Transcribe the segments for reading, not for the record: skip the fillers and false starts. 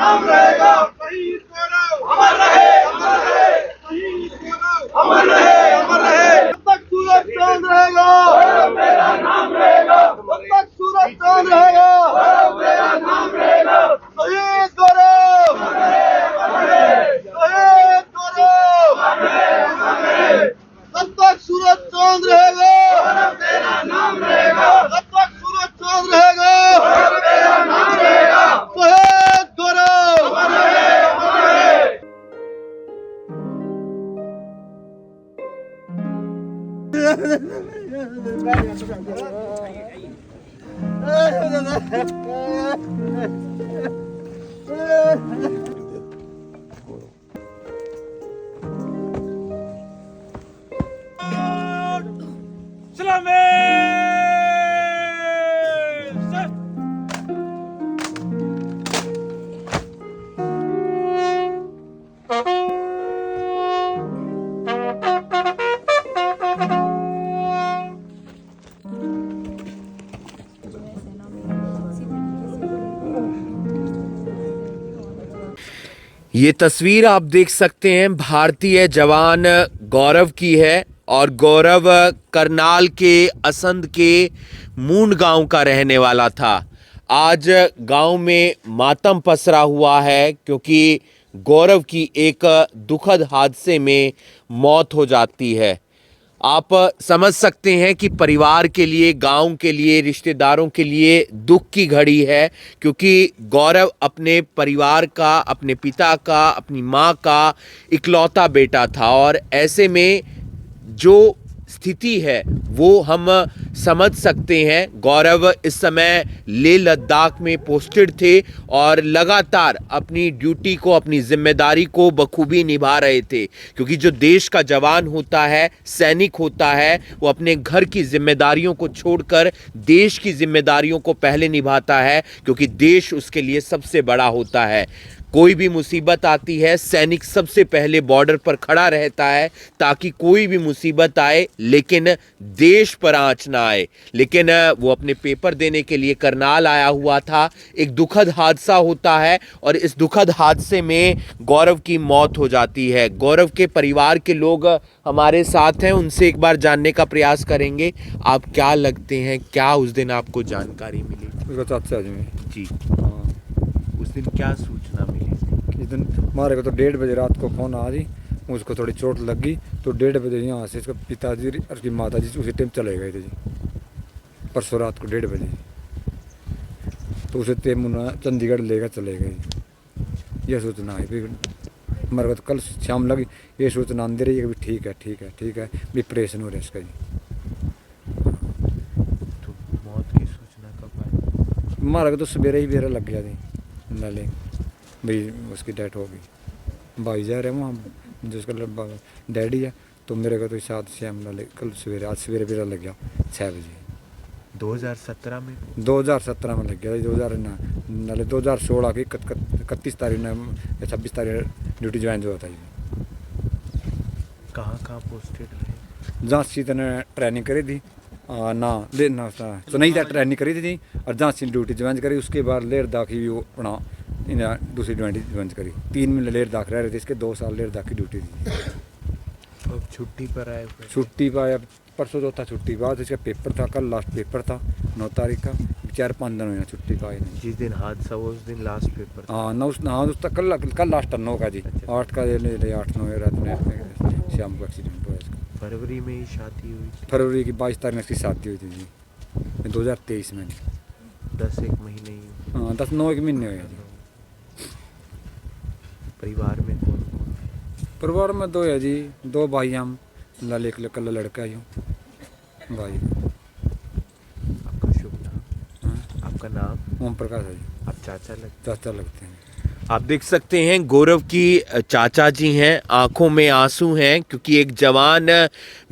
नाम रहेगा। शहीद गौरव अमर रहे, अमर रहे। शहीद गौरव अमर रहे, अमर रहे। जब तक सूरज चांद रहेगा, गौरव मेरा नाम रहेगा। जब तक सूरज चांद रहेगा, गौरव मेरा नाम रहेगा। शहीद गौरव अमर रहे, अमर रहे। शहीद गौरव अमर रहे, अमर रहे। जब तक सूरज चांद रहेगा, गौरव मेरा नाम रहेगा। जब तक सूरज चांद रहेगा, गौरव मेरा नाम रहेगा। शहीद गौरव अमर रहे, अमर रहे। ये तस्वीर आप देख सकते हैं भारतीय जवान गौरव की है और गौरव करनाल के असंध के मूंड गांव का रहने वाला था। आज गांव में मातम पसरा हुआ है क्योंकि गौरव की एक दुखद हादसे में मौत हो जाती है। आप समझ सकते हैं कि परिवार के लिए, गांव के लिए, रिश्तेदारों के लिए दुख की घड़ी है क्योंकि गौरव अपने परिवार का, अपने पिता का, अपनी मां का इकलौता बेटा था और ऐसे में जो स्थिति है वो हम समझ सकते हैं। गौरव इस समय लेह लद्दाख में पोस्टेड थे और लगातार अपनी ड्यूटी को, अपनी जिम्मेदारी को बखूबी निभा रहे थे क्योंकि जो देश का जवान होता है, सैनिक होता है, वो अपने घर की जिम्मेदारियों को छोड़कर देश की जिम्मेदारियों को पहले निभाता है क्योंकि देश उसके लिए सबसे बड़ा होता है। कोई भी मुसीबत आती है, सैनिक सबसे पहले बॉर्डर पर खड़ा रहता है ताकि कोई भी मुसीबत आए लेकिन देश पर आंच ना आए। लेकिन वो अपने पेपर देने के लिए करनाल आया हुआ था। एक दुखद हादसा होता है और इस दुखद हादसे में गौरव की मौत हो जाती है। गौरव के परिवार के लोग हमारे साथ हैं, उनसे एक बार जानने का प्रयास करेंगे। आप क्या लगते हैं, क्या उस दिन आपको जानकारी मिली? उसका चाचा जी, हाँ, उस दिन क्या सूचना मिली? इस दिन हमारे को तो 1:30 बजे रात को फोन आ रही, उसको थोड़ी चोट लगी तो 1:30 बजे यहाँ से इसका पिताजी और उसकी माता जी उसी टाइम चले गए थे जी, परसों रात को 1:30 बजे। तो उसे तेमुना चंडीगढ़ लेकर चले गए। यह सूचना है। फिर हमारे को तो कल शाम लगी ये सूचना दे रही है कि ठीक है, ठीक है, ठीक है, भी ऑपरेशन हो रहा है इसका जी। तो मौत की सूचना कब आई? हमारे को तो सवेरे ही बेरा लग गया जी, नाले भाई उसकी डेथ हो गई। भाई जा रहे हैं वहाँ जिसका डैडी है, तो मेरे को तो साथ शाम नाले कल सवेरे, आज सवेरे बेरा लग गया 6 बजे। 2017 में? 2017 में लग गया। 2016 की 31 तारीख ने या 26 तारीख ड्यूटी ज्वाइन हुआ था जी। कहाँ कहाँ पोस्टेड रहे? झांसी ने ट्रेनिंग करी थी सुनई ट्रेनिंग करी थी जी, और झांसी ड्यूटी ज्वाइन करी। उसके बाद लेह लद्दाख की भी अपना दूसरी ड्यूटी ज्वाइन करी। 3 महीने लेह लद्दाख रह रहे थे, इसके 2 साल लेह लद्दाख की ड्यूटी थी। अब छुट्टी पर आए? छुट्टी पर आया परसों, चौथा छुट्टी बाद इसका पेपर था, कल लास्ट पेपर था 9 तारीख का। 4-5 दिन हुए छुट्टी पाए नहीं। जिस दिन हादसा हुआ उस दिन लास्ट पेपर था? हाँ, उस तक कल लास्ट 9 का जी। 8 का 8-9 रात में शाम को एक्सीडेंट हुआ इसका। फरवरी में ही शादी हुई थी? फरवरी की 22 तारीख में इसकी शादी हुई थी जी, 2023 में। 10-1 महीने ही? हाँ, 10-9 महीने हुए जी। परिवार में कौन कौन? परिवार में 2 है जी, 2 भाई हम, लाल एक कल लड़का ही हूँ भाई। आपका शुभ नाम? हाँ, आपका नाम? ओम प्रकाश है जी। आप चाचा चाचा लगते हैं। आप देख सकते हैं गौरव की चाचा जी हैं, आंखों में आंसू हैं क्योंकि एक जवान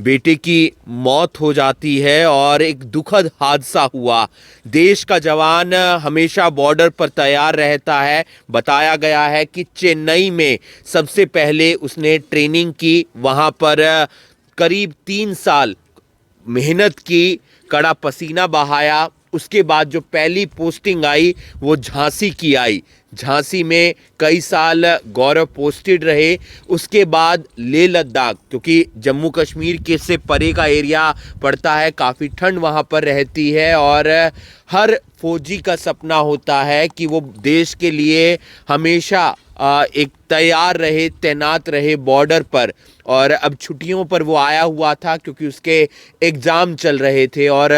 बेटे की मौत हो जाती है और एक दुखद हादसा हुआ। देश का जवान हमेशा बॉर्डर पर तैयार रहता है। बताया गया है कि चेन्नई में सबसे पहले उसने ट्रेनिंग की, वहां पर करीब 3 साल मेहनत की, कड़ा पसीना बहाया, उसके बाद जो पहली पोस्टिंग आई वो झांसी की आई। झांसी में कई साल गौरव पोस्टेड रहे। उसके बाद लेह लद्दाख, क्योंकि जम्मू कश्मीर के से परे का एरिया पड़ता है, काफ़ी ठंड वहाँ पर रहती है और हर फौजी का सपना होता है कि वो देश के लिए हमेशा एक तैयार रहे, तैनात रहे बॉर्डर पर। और अब छुट्टियों पर वो आया हुआ था क्योंकि उसके एग्ज़ाम चल रहे थे और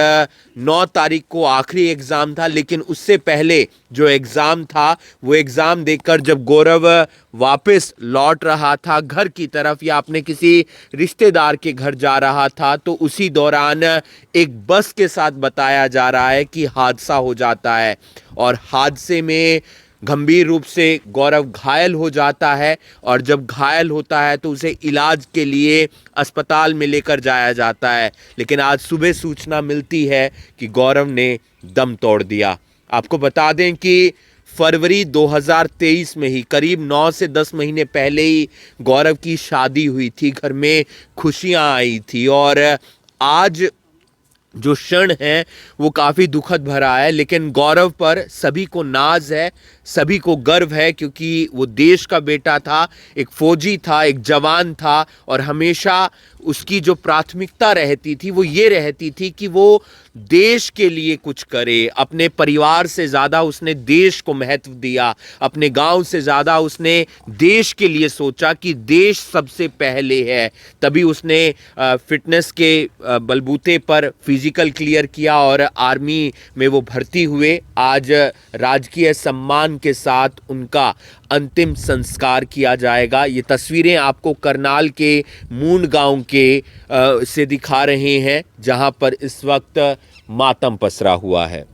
9 तारीख को आखिरी एग्ज़ाम था। लेकिन उससे पहले जो एग्ज़ाम था वो एग्ज़ाम देकर जब गौरव वापस लौट रहा था घर की तरफ या अपने किसी रिश्तेदार के घर जा रहा था, तो उसी दौरान एक बस के साथ बताया जा रहा है कि हादसा हो जाता है और हादसे में गंभीर रूप से गौरव घायल हो जाता है। और जब घायल होता है तो उसे इलाज के लिए अस्पताल में लेकर जाया जाता है। लेकिन आज सुबह सूचना मिलती है कि गौरव ने दम तोड़ दिया। आपको बता दें कि फरवरी 2023 में ही, करीब 9 से 10 महीने पहले ही गौरव की शादी हुई थी, घर में खुशियां आई थी और आज जो क्षण है वो काफ़ी दुखद भरा है। लेकिन गौरव पर सभी को नाज है, सभी को गर्व है क्योंकि वो देश का बेटा था, एक फौजी था, एक जवान था और हमेशा उसकी जो प्राथमिकता रहती थी वो ये रहती थी कि वो देश के लिए कुछ करे। अपने परिवार से ज़्यादा उसने देश को महत्व दिया, अपने गांव से ज़्यादा उसने देश के लिए सोचा कि देश सबसे पहले है। तभी उसने फिटनेस के बलबूते पर फिजिकल क्लियर किया और आर्मी में वो भर्ती हुए। आज राजकीय सम्मान के साथ उनका अंतिम संस्कार किया जाएगा। ये तस्वीरें आपको करनाल के मूंड गांव के से दिखा रहे हैं जहां पर इस वक्त मातम पसरा हुआ है।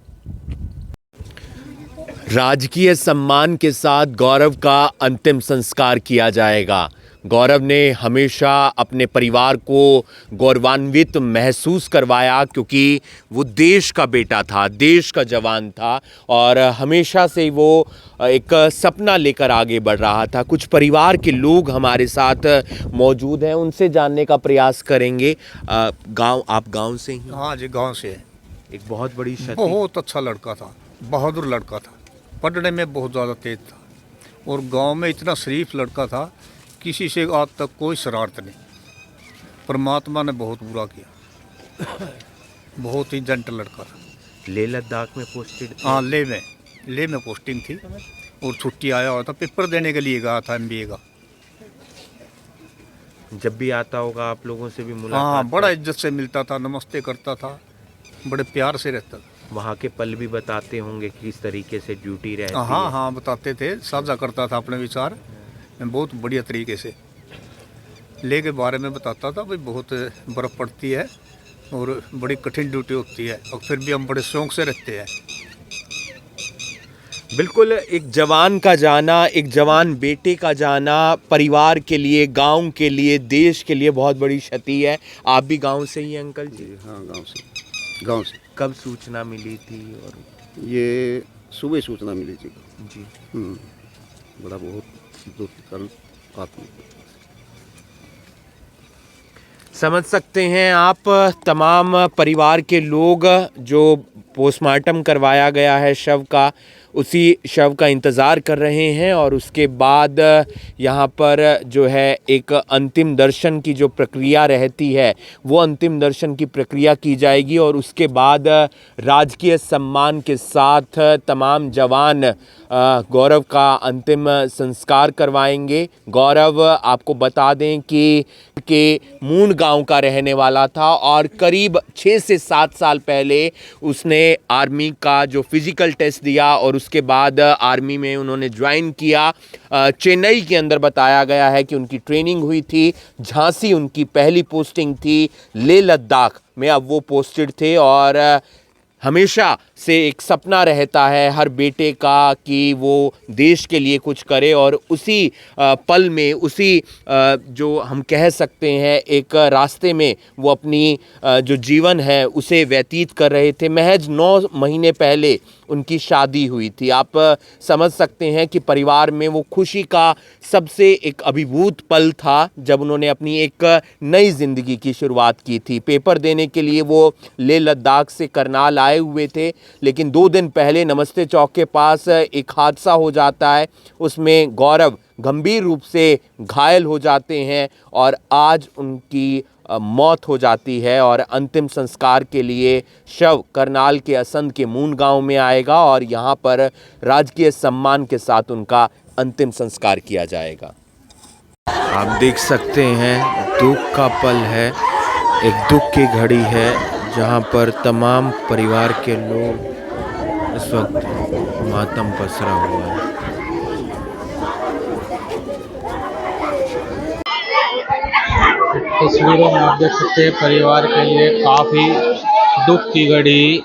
राजकीय सम्मान के साथ गौरव का अंतिम संस्कार किया जाएगा। गौरव ने हमेशा अपने परिवार को गौरवान्वित महसूस करवाया क्योंकि वो देश का बेटा था, देश का जवान था और हमेशा से वो एक सपना लेकर आगे बढ़ रहा था। कुछ परिवार के लोग हमारे साथ मौजूद हैं, उनसे जानने का प्रयास करेंगे। आप गांव से ही? हाँ जी, गांव से है। एक बहुत बड़ी क्षति। बहुत अच्छा लड़का था, बहादुर लड़का था, पढ़ने में बहुत ज़्यादा तेज था और गांव में इतना शरीफ लड़का था, किसी से आज तक कोई शरारत नहीं। परमात्मा ने बहुत बुरा किया। बहुत ही जेंटल लड़का था। लेह लद्दाख में पोस्टेड? हाँ, लेह में पोस्टिंग थी और छुट्टी आया हुआ था, पेपर देने के लिए गया था MBA का। जब भी आता होगा आप लोगों से भी मुलाकात? हाँ, बड़ा इज्जत से मिलता था, नमस्ते करता था, बड़े प्यार से रहता था। वहाँ के पल भी बताते होंगे कि किस तरीके से ड्यूटी रहती है? हाँ, बताते थे, साझा करता था अपने विचार बहुत बढ़िया तरीके से। लेह के बारे में बताता था, भाई बहुत बर्फ़ पड़ती है और बड़ी कठिन ड्यूटी होती है और फिर भी हम बड़े शौक से रहते हैं। बिल्कुल, एक जवान का जाना, एक जवान बेटे का जाना परिवार के लिए, गांव के लिए, देश के लिए बहुत बड़ी क्षति है। आप भी गांव से ही हैं अंकल जी? हाँ, गांव से। कब सूचना मिली थी? और ये सुबह सूचना मिली थी जी। बड़ा बहुत दुखद आत्मा। समझ सकते हैं आप, तमाम परिवार के लोग जो पोस्टमार्टम करवाया गया है शव का, उसी शव का इंतज़ार कर रहे हैं और उसके बाद यहाँ पर जो है एक अंतिम दर्शन की जो प्रक्रिया रहती है वो अंतिम दर्शन की प्रक्रिया की जाएगी और उसके बाद राजकीय सम्मान के साथ तमाम जवान गौरव का अंतिम संस्कार करवाएंगे। गौरव, आपको बता दें कि मूंड गांव का रहने वाला था और करीब 6 से 7 साल पहले उसने आर्मी का जो फिज़िकल टेस्ट दिया और उसके बाद आर्मी में उन्होंने ज्वाइन किया। चेन्नई के अंदर बताया गया है कि उनकी ट्रेनिंग हुई थी। झांसी उनकी पहली पोस्टिंग थी। लेह लद्दाख में अब वो पोस्टेड थे और हमेशा से एक सपना रहता है हर बेटे का कि वो देश के लिए कुछ करे और उसी पल में, उसी जो हम कह सकते हैं एक रास्ते में वो अपनी जो जीवन है उसे व्यतीत कर रहे थे। महज 9 महीने पहले उनकी शादी हुई थी। आप समझ सकते हैं कि परिवार में वो खुशी का सबसे एक अभिभूत पल था जब उन्होंने अपनी एक नई ज़िंदगी की शुरुआत की थी। पेपर देने के लिए वो लेह लद्दाख से करनाल आए हुए थे लेकिन 2 दिन पहले नमस्ते चौक के पास एक हादसा हो जाता है। उसमें गौरव गंभीर रूप से घायल हो जाते हैं और आज उनकी मौत हो जाती है और अंतिम संस्कार के लिए शव करनाल के असंध के मून गांव में आएगा और यहां पर राजकीय सम्मान के साथ उनका अंतिम संस्कार किया जाएगा। आप देख सकते हैं दुख का पल है, एक दुख की घड़ी है जहां पर तमाम परिवार के लोग इस वक्त मातम पसरा हुआ है। तस्वीरों में आप देख सकते हैं परिवार के लिए काफ़ी दुख की घड़ी।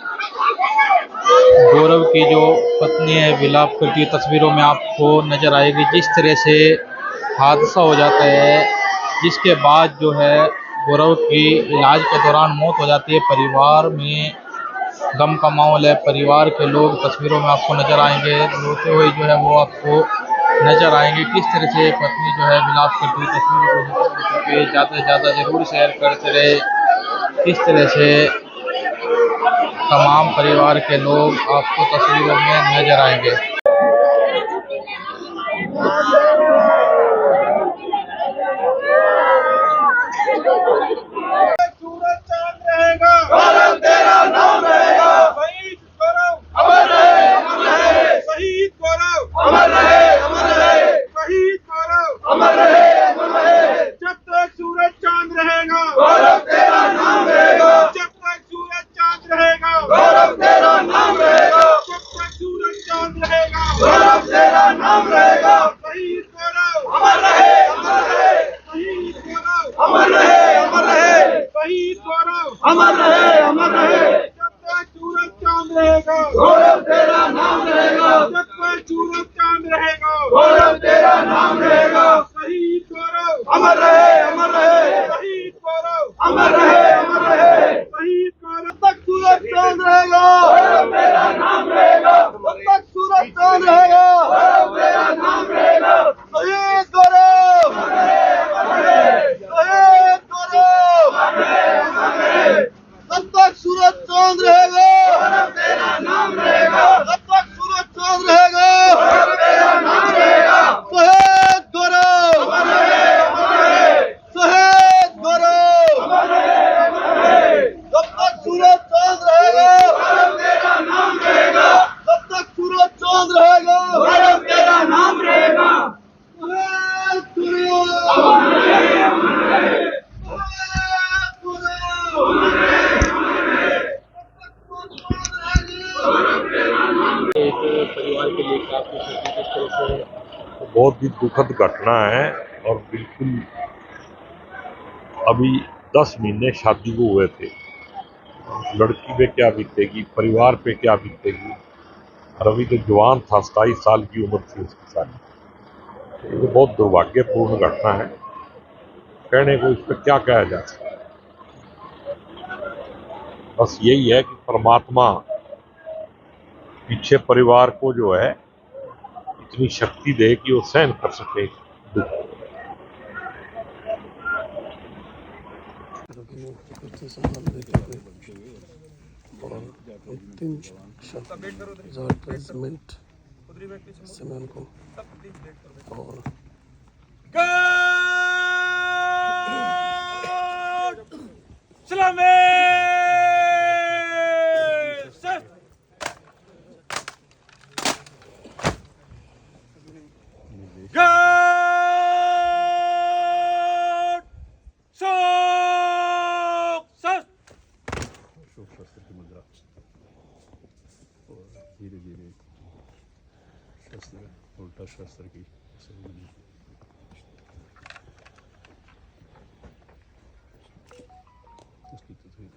गौरव की जो पत्नी है विलाप करती तस्वीरों में आपको नज़र आएगी। जिस तरह से हादसा हो जाता है जिसके बाद जो है गौरव की इलाज के दौरान मौत हो जाती है। परिवार में गम का माहौल है। परिवार के लोग तस्वीरों में आपको नज़र आएंगे, रोते हुए जो है वो आपको नज़र आएंगे। किस तरह से पत्नी जो है विलाप करती हुई तस्वीरों को ज़्यादा से ज़्यादा ज़रूर शेयर करते रहे। किस तरह से तमाम परिवार के लोग आपको तस्वीरों में नज़र आएंगे। सूरज चांद रहेगा, गौरव तेरा नाम रहेगा। शहीद गौरव अमर रहे, अमर रहे। शहीद गौरव अमर रहे, अमर रहे। शहीद गौरव अमर रहे, अमर रहे। जब तक सूरज चांद रहेगा, गौरव तेरा नाम रहेगा। जब तक सूरज चांद रहेगा, गौरव तेरा नाम रहेगा। जब तक सूरज चांद रहेगा, गौरव तेरा नाम रहेगा। शहीद गौरव अमर रहे, अमर रहे। शहीद गौरव अमर रहे, अमर रहे। शहीद गौरव अमर रहे, अमर रहे। जब तक सूरज चांद रहेगा, गौरव तेरा नाम रहेगा। जब तक सूरज चांद रहेगा, गौरव तेरा नाम रहेगा। शहीद गौरव अमर रहे, अमर रहे। शहीद गौरव अमर रहे, अमर रहे। शहीद गौरव जब तक सूरज चांद रहेगा, गौरव तेरा नाम रहेगा। जब तक सूरज चांद रहेगा, गौरव तेरा नाम रहेगा। शहीद गौरव अमर रहे, अमर रहे। शहीद गौरव अमर रहे, अमर रहे। जब तक सूरज चांद रहेगा, गौरव तेरा नाम रहेगा। जब तक सूरज चांद रहेगा, गौरव तेरा नाम रहेगा। शहीद गौरव अमर रहे, अमर रहे। शहीद गौरव अमर रहे, अमर रहे। जब तक सूरज चांद रहेगा, गौरव तेरा नाम रहेगा। जब तक सूरज चांद रहेगा, गौरव तेरा नाम रहेगा। शहीद गौरव अमर रहे, अमर रहे। शहीद गौरव अमर रहे, अमर रहे। एक परिवार के लिए काफ़ी किस तरह से बहुत ही दुखद घटना है और बिल्कुल अभी 10 महीने शादी को हुए थे। लड़की पे क्या बीतेगी, परिवार पे क्या बीतेगी। और अभी तो जवान था, 27 साल की उम्र थी उसकी सारी। ये बहुत दुर्भाग्यपूर्ण घटना है। कहने को इस पर क्या कहा जा सकता है। बस यही है कि परमात्मा पीछे परिवार को जो है इतनी शक्ति दे कि वो सहन कर सके दुख। धीरे धीरे शस्त्र उल्टा शस्त्र की उसकी तस्वीर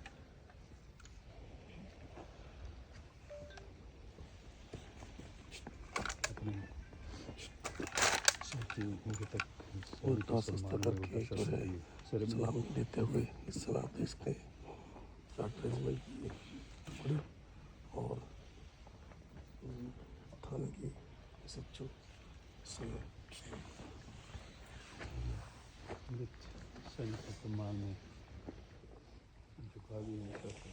अपने साथी उनके तक उल्टा शस्त्र करके जो है सलामी देते हुए इस सलाम देश के और थाने की सच्चो से सैनिक के सम्मान में झुका भी नहीं करता।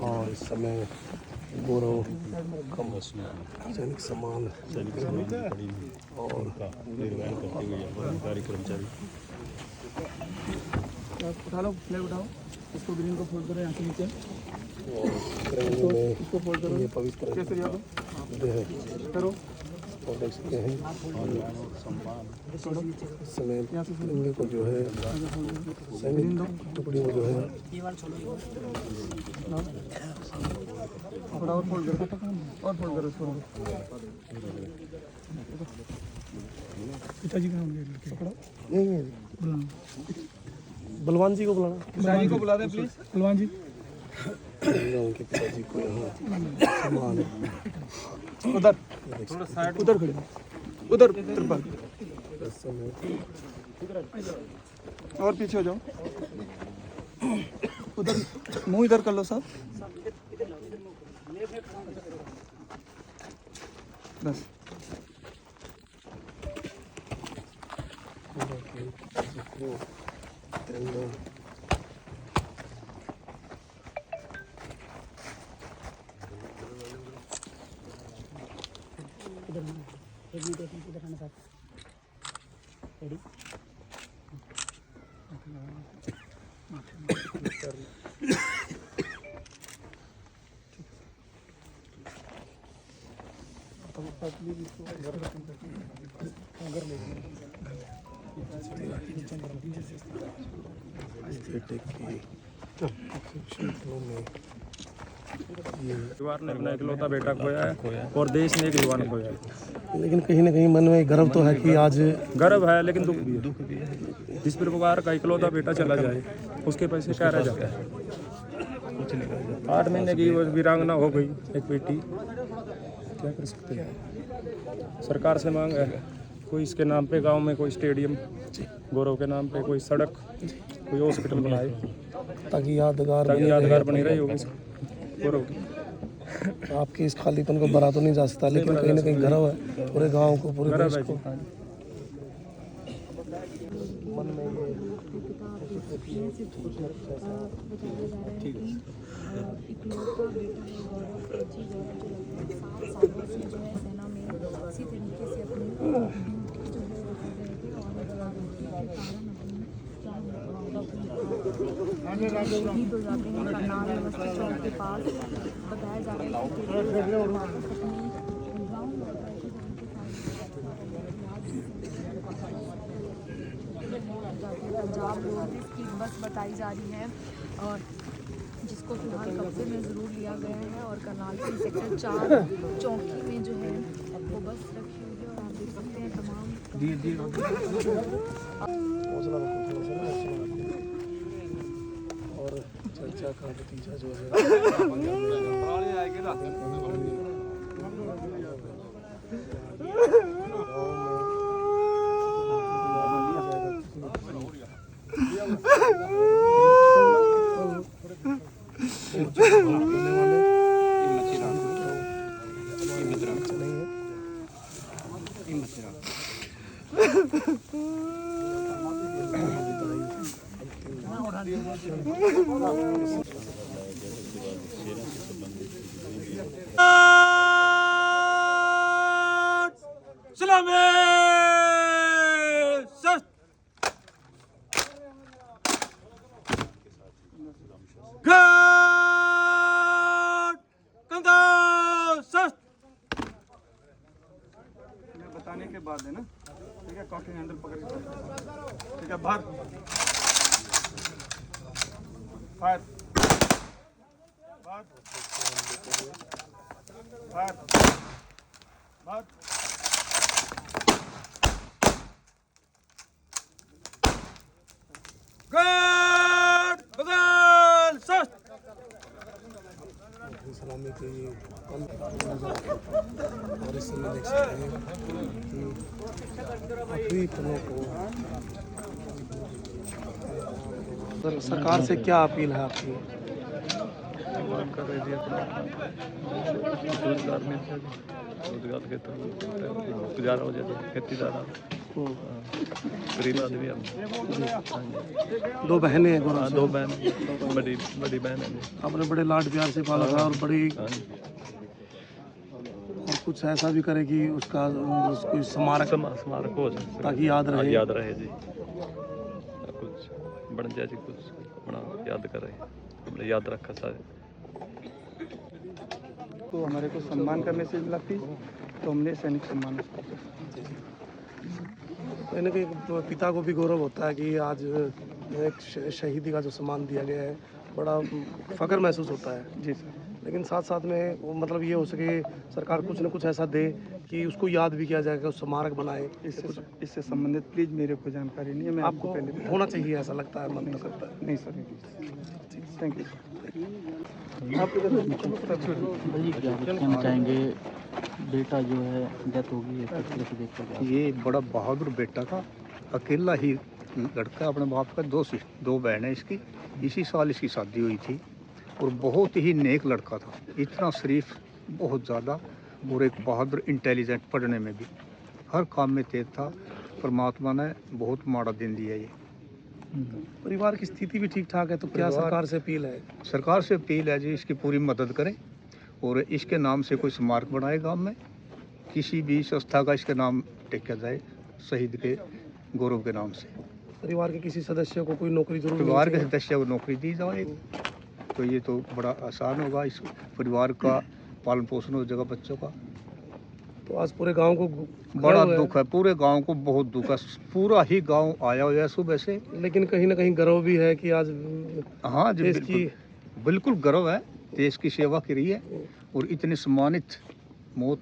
और इस समय गौरव सैनिक सम्मान और कर्मचारी उठा लो, फ्लैग उठाओ, इसको ग्रीन को फोल्ड करो यहाँ से नीचे, इसको फोल्ड करो, ये पवित्र कैसे लिया करो और देख सकते हैं इस समय तिरंगे को जो है सैनिक टुकड़ी में जो है थोड़ा और फोल्ड करो इसको। पिताजी कहाँ होंगे? पकड़ो, नहीं बलवान जी को बुलाना, पिताजी को बुला दें प्लीज। बलवान जी, उनके पिताजी को यहाँ सम्मान उधर उधर खड़े, उधर तिरपाल, इस समय और पीछे हो जाओ, उधर मुंह इधर कर लो साहब, बस। बेटे की क्षेत्रों में परिवार ने अपना इकलौता बेटा खोया है और देश ने एक युवा खोया है। लेकिन कहीं ना कहीं मन में गर्व तो है कि आज गर्व है लेकिन दुख भी है। जिस परिवार का इकलौता बेटा चला जाए उसके पैसे क्या रह जाता है। 8 महीने की वो वीरांगना हो गई एक बेटी, क्या कर सकते हैं। सरकार से मांग है कोई इसके नाम पे गांव में कोई स्टेडियम, गौरव के नाम पे कोई सड़क, कोई हॉस्पिटल बनाए ताकि यादगार बनी रही होगी गौरव की। आपके इस खालीपन को भरा तो नहीं जा सकता, लेकिन कहीं ना कहीं गर्व है पूरे गांव को, पूरे देश को। मन में शहीद हो जाते हैं करनाल यूनिवर्सिटी चौक के पास। बताया जा रहा है पंजाब रोडवेज की बस बताई जा रही है और जिसको फिलहाल कब्जे में ज़रूर लिया गया है और करनाल की सेक्टर 4 चौकी में जो है वो बस रखी हुई है और आप देख सकते हैं तमाम और चर्चा का नतीजा जो है बताने के बाद है ना, ठीक है, कॉफी हैंडल पकड़ के, ठीक है, बाहर फायर बाहर फायर बाहर सलामी के ये कम और इस समय देख सकते हैं कि आखिरी पलों को सरकार से क्या अपील है आपकी? रोजगार के तो गुजारा हो जाता है, खेती ज़्यादा गरीब आदमी हम। दो बहनें हैं हाँ, दो बहन, बड़ी बहन है। आपने बड़े लाड प्यार से पाला था और बड़ी हाँ, और कुछ ऐसा भी करे कि उसका कोई स्मारक स्मारक हो जाए ताकि याद रहे। याद रहे जी, कुछ बन जाए जी, कुछ अपना याद करे, हमने याद रखा सारे। तो हमारे को सम्मान का मैसेज मिला थी, तो हमने सैनिक सम्मान कहीं ना कहीं पिता को भी गौरव होता है कि आज एक शहीदी का जो सम्मान दिया गया है, बड़ा फख्र महसूस होता है। जी सर। लेकिन साथ साथ में वो मतलब ये हो सके सरकार कुछ न कुछ ऐसा दे कि उसको याद भी किया जाए, कि उस स्मारक बनाए। इससे संबंधित प्लीज मेरे को जानकारी नहीं है, मैं आपको पहले होना चाहिए, ऐसा लगता है, मन करता है। नहीं सर, थैंक यू। क्या कहना चाहेंगे, बेटा जो है डेथ होगी देख कर? ये बड़ा बहादुर बेटा था, अकेला ही लड़का, अपने बाप का दो बहन है इसकी। इसी साल इसकी शादी हुई थी और बहुत ही नेक लड़का था, इतना शरीफ बहुत ज़्यादा, और एक बहादुर, इंटेलिजेंट, पढ़ने में भी हर काम में तेज था। परमात्मा ने बहुत माड़ा दिन दिया ये। परिवार की स्थिति भी ठीक ठाक है, तो क्या सरकार से अपील है? सरकार से अपील है जी, इसकी पूरी मदद करें और इसके नाम से कोई स्मारक बनाए गांव में, किसी भी संस्था का इसके नाम टेका जाए, शहीद के गौरव के नाम से। परिवार के किसी सदस्य को कोई नौकरी जरूर परिवार के सदस्य को नौकरी दी जाए तो ये तो बड़ा आसान होगा, इस परिवार का पालन पोषण हो जाएगा, बच्चों का। तो आज पूरे गांव को बड़ा दुख है, पूरे गांव को बहुत दुख है, पूरा ही गांव आया हुआ है सुबह से। लेकिन कहीं ना कहीं गर्व भी है कि आज हाँ जी, देश की बिल्कुल गर्व है, देश की सेवा करी है और इतनी सम्मानित मौत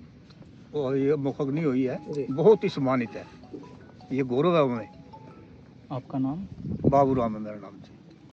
और ये मुखग्नि हुई है, बहुत ही सम्मानित है, ये गौरव है हमें। आपका नाम? बाबू राम है मेरा नाम जी।